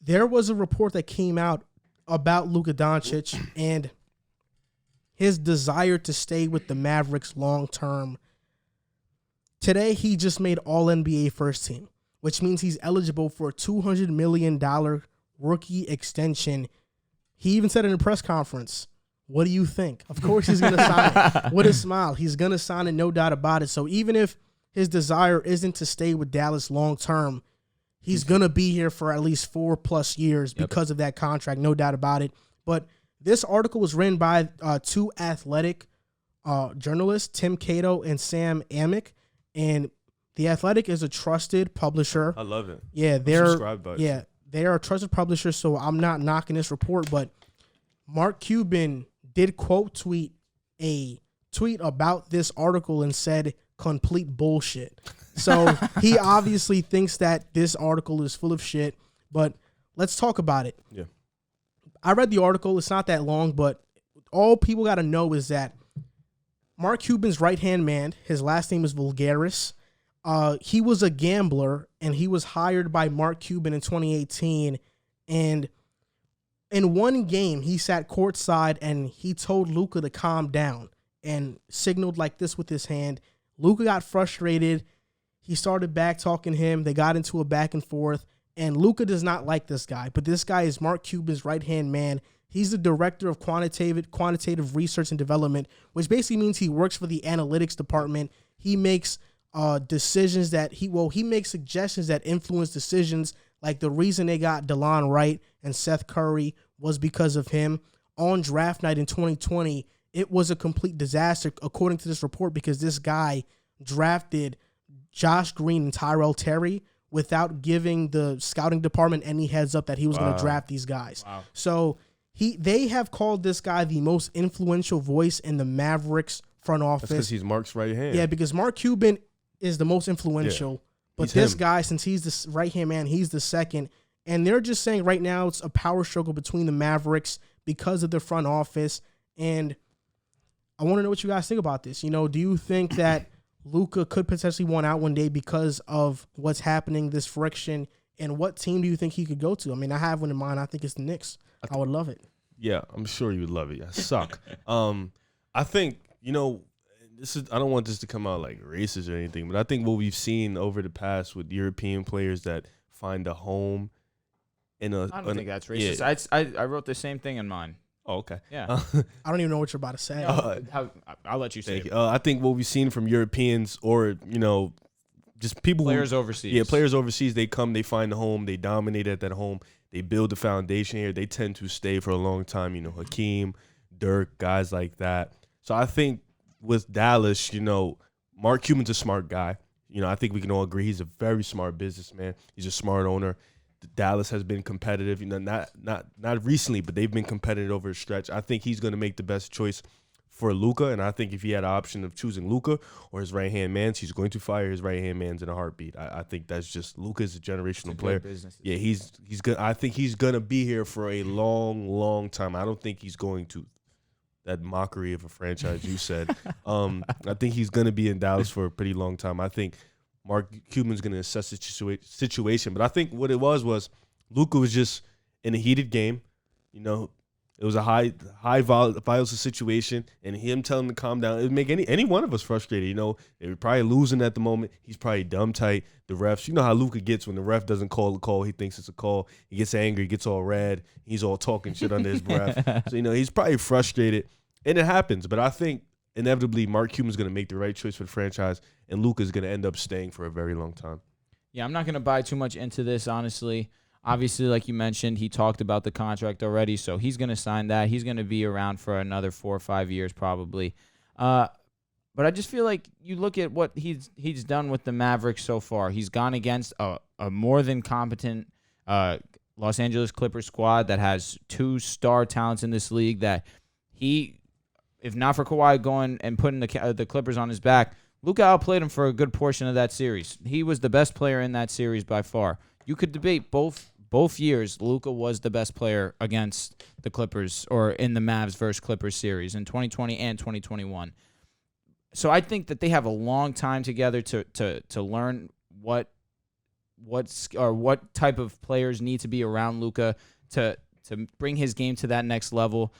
there was a report that came out about Luka Doncic and his desire to stay with the Mavericks long term. Today, he just made All-NBA first team, which means he's eligible for a $200 million rookie extension. He even said in a press conference, what do you think? Of course he's going to sign it. With a smile. He's going to sign it, no doubt about it. So even if his desire isn't to stay with Dallas long term, he's going to be here for at least 4+ years because of that contract, no doubt about it. But this article was written by two athletic journalists, Tim Cato and Sam Amick. And The Athletic is a trusted publisher. I love it. Yeah, they are a trusted publisher, so I'm not knocking this report, but Mark Cuban did quote tweet a tweet about this article and said complete bullshit. So he obviously thinks that this article is full of shit, but let's talk about it. Yeah. I read the article. It's not that long, but all people got to know is that Mark Cuban's right-hand man, his last name is Vulgaris. He was a gambler, and he was hired by Mark Cuban in 2018. And in one game, he sat courtside, and he told Luka to calm down and signaled like this with his hand. Luka got frustrated. He started back-talking him. They got into a back and forth. And Luka does not like this guy, but this guy is Mark Cuban's right-hand man. He's the director of quantitative research and development, which basically means he works for the analytics department. He makes decisions that he makes suggestions that influence decisions. Like the reason they got DeLon Wright and Seth Curry was because of him. On draft night in 2020, it was a complete disaster, according to this report, because this guy drafted Josh Green and Tyrell Terry without giving the scouting department any heads up that he was going to draft these guys. Wow. So they have called this guy the most influential voice in the Mavericks front office. That's because he's Mark's right hand. Yeah, because Mark Cuban is the most influential, but this guy, since he's the right-hand man, he's the second. And they're just saying right now it's a power struggle between the Mavericks because of the front office. And I want to know what you guys think about this. Do you think that Luka could potentially want out one day because of what's happening, this friction? And what team do you think he could go to? I mean, I have one in mind. I think it's the Knicks. I would love it. Yeah, I'm sure you would love it. I suck. I think, I don't want this to come out like racist or anything, but I think what we've seen over the past with European players that find a home in a... I don't think that's racist. Yeah. I wrote the same thing in mine. Oh, okay. Yeah. I don't even know what you're about to say. I'll let you say it. I think what we've seen from Europeans or, just people... Players overseas. Yeah, players overseas, they come, they find a home, they dominate at that home, they build the foundation here, they tend to stay for a long time, Hakeem, Dirk, guys like that. So I think with Dallas, Mark Cuban's a smart guy. I think we can all agree he's a very smart businessman. He's a smart owner. Dallas has been competitive, not recently, but they've been competitive over a stretch. I think he's going to make the best choice for Luka, and I think if he had an option of choosing Luka or his right-hand man, he's going to fire his right-hand man in a heartbeat. I think that's just Luka's a generational player. Yeah, he's good. I think he's going to be here for a long, long time. I don't think he's going to. That mockery of a franchise you said. I think he's going to be in Dallas for a pretty long time. I think Mark Cuban's going to assess the situation. But I think what it was Luka was just in a heated game. It was a high violence situation, and him telling him to calm down, it would make any one of us frustrated. They were probably losing at the moment. He's probably dumb tight. The refs, you know how Luka gets when the ref doesn't call the call. He thinks it's a call. He gets angry, gets all red. He's all talking shit under his breath. So, he's probably frustrated, and it happens. But I think inevitably Mark Cuban's going to make the right choice for the franchise, and Luka's going to end up staying for a very long time. Yeah, I'm not going to buy too much into this, honestly. Obviously, like you mentioned, he talked about the contract already, so he's going to sign that. He's going to be around for another 4 or 5 years probably. But I just feel like you look at what he's done with the Mavericks so far. He's gone against a more than competent Los Angeles Clippers squad that has 2 star talents in this league that he, if not for Kawhi going and putting the Clippers on his back, Luka outplayed him for a good portion of that series. He was the best player in that series by far. You could debate both years. Luka was the best player against the Clippers or in the Mavs versus Clippers series in 2020 and 2021. So I think that they have a long time together to learn what what type of players need to be around Luka to bring his game to that next level.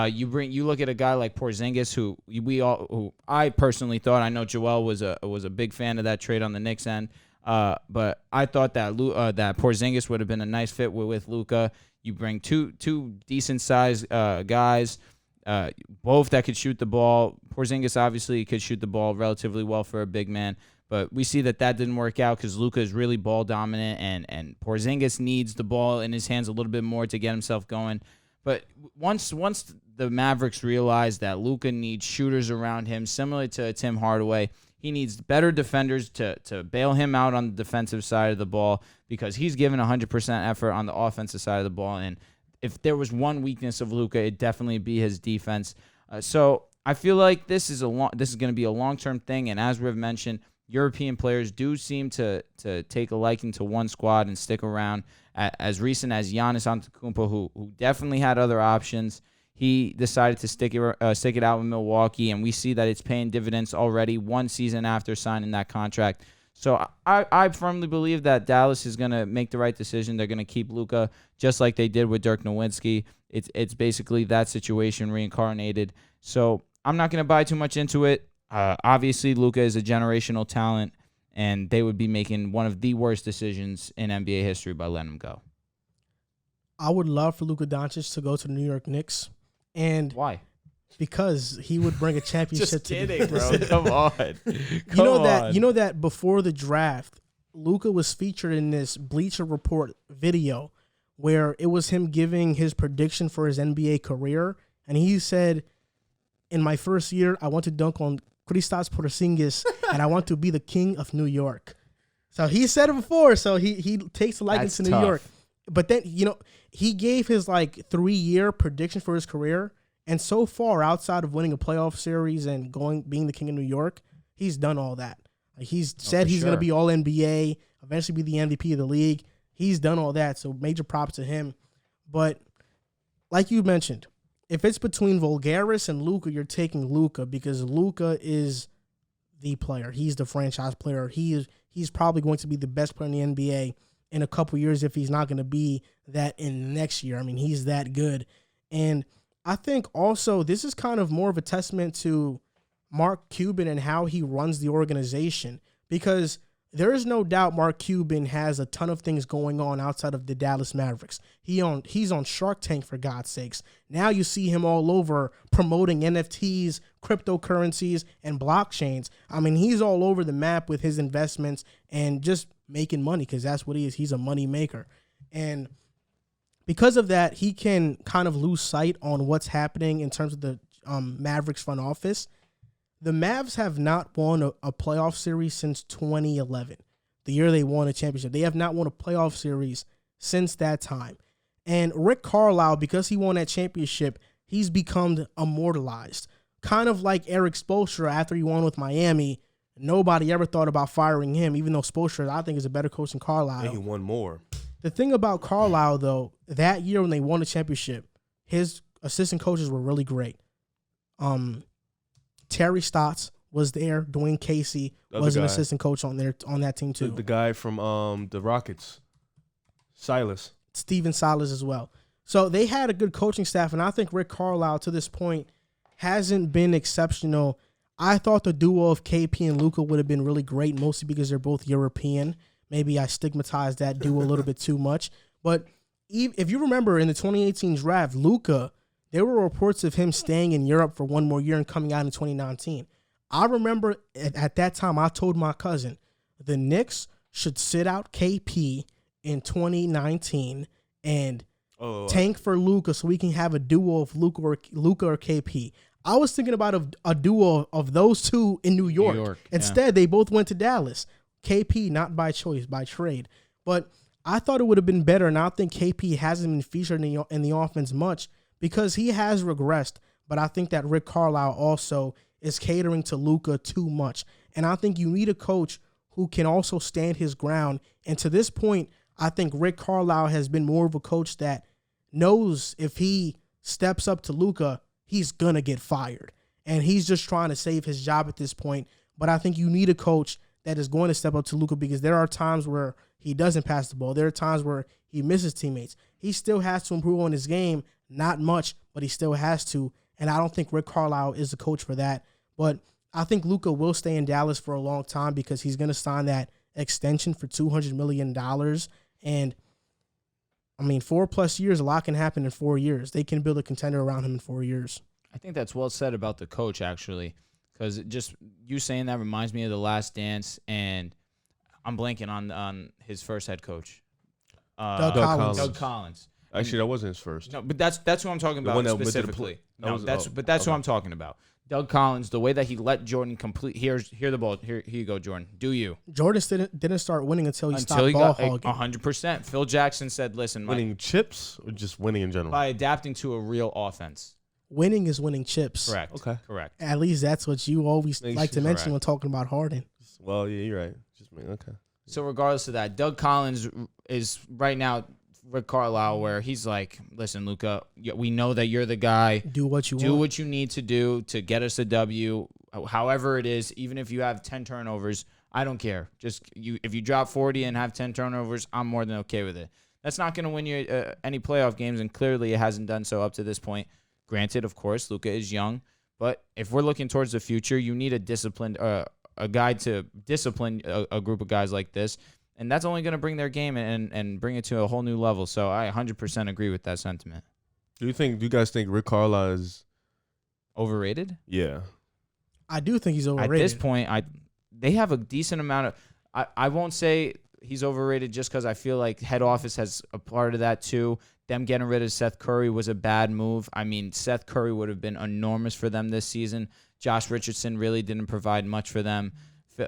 You look at a guy like Porzingis, who I personally thought, I know Joel was a big fan of that trade on the Knicks end, but I thought that that Porzingis would have been a nice fit with Luka. You bring two decent sized guys, both that could shoot the ball. Porzingis obviously could shoot the ball relatively well for a big man, but we see that didn't work out because Luka is really ball dominant, and Porzingis needs the ball in his hands a little bit more to get himself going. But once the Mavericks realize that Luka needs shooters around him, similar to Tim Hardaway, he needs better defenders to bail him out on the defensive side of the ball because he's given 100% effort on the offensive side of the ball. And if there was one weakness of Luka, it'd definitely be his defense. So I feel like this is going to be a long-term thing. And as we've mentioned, European players do seem to take a liking to one squad and stick around. As recent as Giannis Antetokounmpo, who definitely had other options, he decided to stick it out with Milwaukee, and we see that it's paying dividends already 1 season after signing that contract. So I firmly believe that Dallas is going to make the right decision. They're going to keep Luka just like they did with Dirk Nowitzki. It's basically that situation reincarnated. So I'm not going to buy too much into it. Obviously, Luka is a generational talent, and they would be making one of the worst decisions in NBA history by letting him go. I would love for Luka Doncic to go to the New York Knicks. And why? Because he would bring a championship Just to kidding, the bro. Come on. You know that before the draft, Luka was featured in this Bleacher Report video where it was him giving his prediction for his NBA career. And he said, in my first year, I want to dunk on Kristaps Porzingis, and I want to be the king of New York. So he said it before, so he takes a liking to New York. But then, he gave his 3-year prediction for his career, and so far, outside of winning a playoff series and being the king of New York, he's done all that. He's said he's going to be all NBA, eventually be the MVP of the league. He's done all that, so major props to him. But like you mentioned, if it's between Vulgaris and Luka, you're taking Luka because Luka is the player. He's the franchise player. He's probably going to be the best player in the NBA in a couple years if he's not going to be that in next year. I mean, he's that good. And I think also this is kind of more of a testament to Mark Cuban and how he runs the organization, because there is no doubt Mark Cuban has a ton of things going on outside of the Dallas Mavericks. He's on Shark Tank, for God's sakes. Now you see him all over promoting NFTs, cryptocurrencies, and blockchains. I mean, he's all over the map with his investments and just making money, because that's what he is. He's a money maker. And because of that, he can kind of lose sight on what's happening in terms of the Mavericks front office. The Mavs have not won a playoff series since 2011, the year they won a championship. They have not won a playoff series since that time. And Rick Carlisle, because he won that championship, he's become immortalized. Kind of like Eric Spoelstra after he won with Miami. Nobody ever thought about firing him, even though Spoelstra, I think, is a better coach than Carlisle. And he won more. The thing about Carlisle, though, that year when they won the championship, his assistant coaches were really great. Terry Stotts was there. Dwayne Casey was an assistant coach on that team too. The guy from the Rockets, Silas. Steven Silas as well. So they had a good coaching staff, and I think Rick Carlisle to this point hasn't been exceptional. I thought the duo of KP and Luka would have been really great, mostly because they're both European. Maybe I stigmatized that duo a little bit too much. But if you remember in the 2018 draft, Luka, there were reports of him staying in Europe for one more year and coming out in 2019. I remember at that time, I told my cousin, the Knicks should sit out KP in 2019 and tank for Luka so we can have a duo of Luka or KP. I was thinking about a duo of those two in New York. Instead, they both went to Dallas. KP, not by choice, by trade. But I thought it would have been better, and I think KP hasn't been featured in the offense much because he has regressed. But I think that Rick Carlisle also is catering to Luka too much. And I think you need a coach who can also stand his ground. And to this point, I think Rick Carlisle has been more of a coach that knows if he steps up to Luka, he's going to get fired. And he's just trying to save his job at this point. But I think you need a coach that is going to step up to Luka, because there are times where he doesn't pass the ball. There are times where he misses teammates. He still has to improve on his game. Not much, but he still has to. And I don't think Rick Carlisle is the coach for that. But I think Luka will stay in Dallas for a long time because he's going to sign that extension for $200 million. And, 4+ years, a lot can happen in 4 years. They can build a contender around him in 4 years. I think that's well said about the coach, actually, because just you saying that reminds me of The Last Dance, and I'm blanking on his first head coach. Doug Collins. Doug Collins. Actually, that wasn't his first. No, but that's who I'm talking about specifically. That's who I'm talking about. Doug Collins, the way that he let Jordan complete. Here the ball. Here you go, Jordan. Do you? Jordan didn't start winning until he stopped ball hogging. 100%. Phil Jackson said, "Listen, winning chips or just winning in general?" By adapting to a real offense. Winning is winning chips. Correct. Okay. Correct. At least that's what you always like to mention when talking about Harden. Well, yeah, you're right. Okay. So regardless of that, Doug Collins is right now Rick Carlisle, where he's like, "Listen, Luka, we know that you're the guy. Do what you want. Do what you need to do to get us a W. However it is, even if you have 10 turnovers, I don't care. If you drop 40 and have 10 turnovers, I'm more than okay with it. That's not going to win you any playoff games, and clearly it hasn't done so up to this point. Granted, of course, Luka is young, but if we're looking towards the future, you need a guy to discipline a group of guys like this. And that's only going to bring their game and bring it to a whole new level. So I 100% agree with that sentiment. Do you guys think Rick Carlisle is overrated? Yeah. I do think he's overrated. At this point, they have a decent amount of I won't say he's overrated just because I feel like head office has a part of that too. Them getting rid of Seth Curry was a bad move. Seth Curry would have been enormous for them this season. Josh Richardson really didn't provide much for them.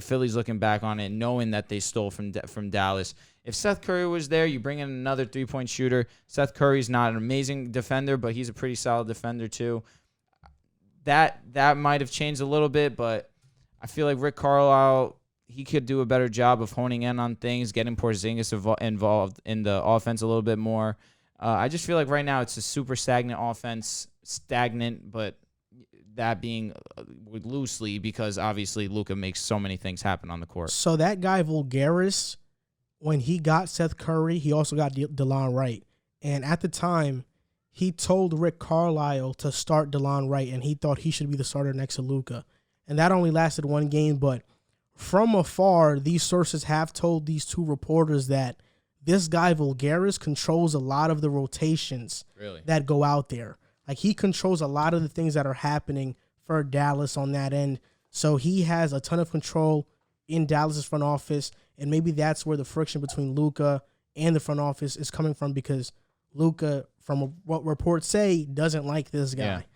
Philly's looking back on it, knowing that they stole from Dallas. If Seth Curry was there, you bring in another three-point shooter. Seth Curry's not an amazing defender, but he's a pretty solid defender too. That might have changed a little bit, but I feel like Rick Carlisle, he could do a better job of honing in on things, getting Porzingis involved in the offense a little bit more. I just feel like right now it's a super stagnant offense, but that being loosely because obviously Luka makes so many things happen on the court. So that guy Vulgaris, when he got Seth Curry, he also got DeLon Wright. And at the time, he told Rick Carlisle to start DeLon Wright, and he thought he should be the starter next to Luka. And that only lasted one game, but from afar, these sources have told these two reporters that this guy Vulgaris controls a lot of the rotations that go out there. Like, he controls a lot of the things that are happening for Dallas on that end. So he has a ton of control in Dallas's front office, and maybe that's where the friction between Luka and the front office is coming from, because Luka, from what reports say, doesn't like this guy.